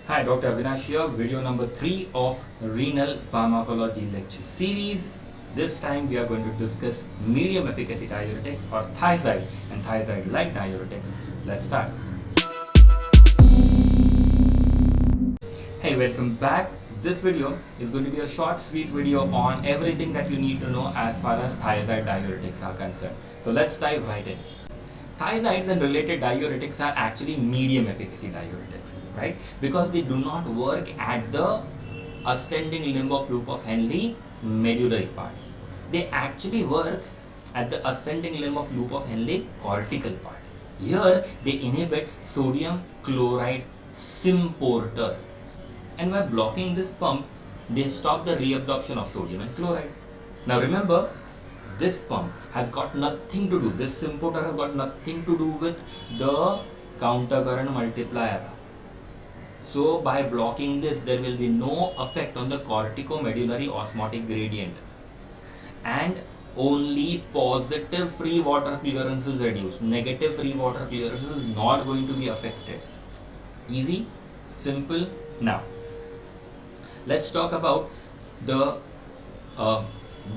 Hi, Dr. Avinash here, video number 3 of Renal Pharmacology lecture series. This time we are going to discuss medium efficacy diuretics or thiazide and thiazide-like diuretics. Let's start. Hey, welcome back. This video is going to be a short, sweet video on everything that you need to know as far as thiazide diuretics are concerned. So let's dive right in. Thiazides and related diuretics are actually medium efficacy diuretics, right? Because they do not work at the ascending limb of loop of Henle medullary part. They actually work at the ascending limb of loop of Henle cortical part. Here they inhibit sodium chloride symporter, and by blocking this pump they stop the reabsorption of sodium and chloride. Now remember, this pump has got nothing to do, this symporter has got nothing to do with the counter current multiplier. So by blocking this, there will be no effect on the corticomedullary osmotic gradient, and only positive free water clearance is reduced. Negative free water clearance is not going to be affected. Easy, simple. Now let's talk about the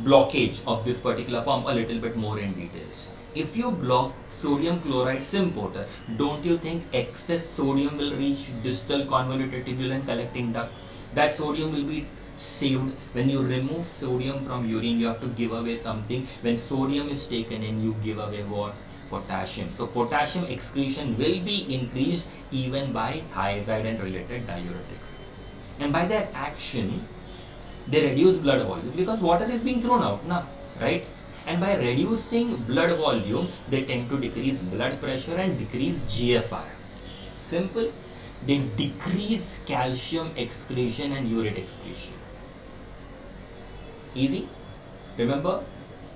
blockage of this particular pump a little bit more in details. If you block sodium chloride symporter, don't you think excess sodium will reach distal convoluted tubule and collecting duct? That sodium will be saved. When you remove sodium from urine, you have to give away something. When sodium is taken in, you give away what? Potassium. So potassium excretion will be increased even by thiazide and related diuretics. And by their action, they reduce blood volume because water is being thrown out now, right? And by reducing blood volume, they tend to decrease blood pressure and decrease GFR. Simple. They decrease calcium excretion and urate excretion. Easy. Remember,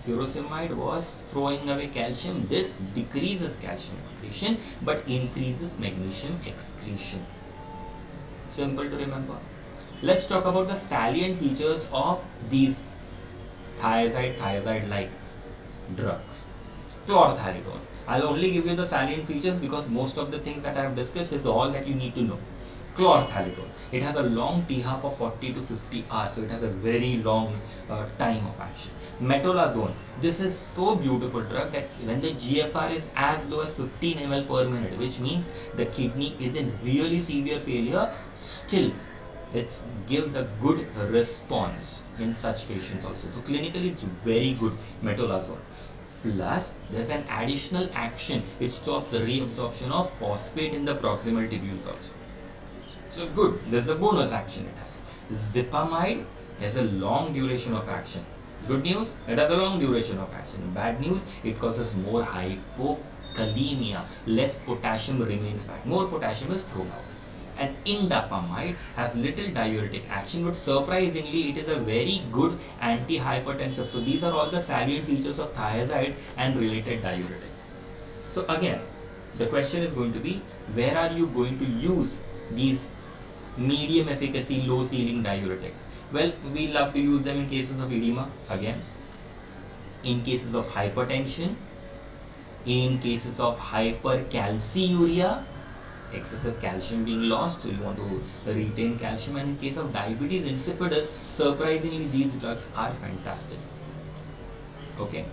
furosemide was throwing away calcium. This decreases calcium excretion but increases magnesium excretion. Simple to remember. Let's talk about the salient features of these thiazide-like drugs. Chlorthalidone. I'll only give you the salient features because most of the things that I have discussed is all that you need to know. Chlorthalidone. It has a long T-half of 40 to 50 hours, so it has a very long time of action. Metolazone. This is so beautiful drug that when the GFR is as low as 15 ml per minute, which means the kidney is in really severe failure, still it gives a good response in such patients also. So clinically it's very good, metolazone. Plus there's an additional action, it stops the reabsorption of phosphate in the proximal tubules also. So good, there's a bonus action it has. Zipamide has a long duration of action. Good news, it has a long duration of action. Bad news, it causes more hypokalemia. Less potassium remains back, more potassium is thrown out. And indapamide has little diuretic action, but surprisingly it is a very good antihypertensive. So these are all the salient features of thiazide and related diuretic. So again, the question is going to be, where are you going to use these medium efficacy, low ceiling diuretics? Well, we love to use them in cases of edema, again, in cases of hypertension, in cases of hypercalciuria, excessive calcium being lost, so you want to retain calcium, and in case of diabetes insipidus, surprisingly these drugs are fantastic. Okay,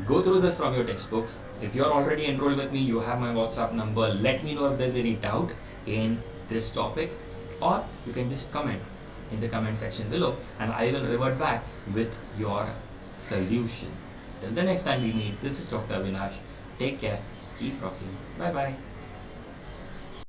go through this from your textbooks. If you are already enrolled with me, you have my WhatsApp number. Let me know if there's any doubt in this topic, or you can just comment in the comment section below and I will revert back with your solution. Till the next time we meet, this is Dr. Avinash. Take care, keep rocking, bye bye.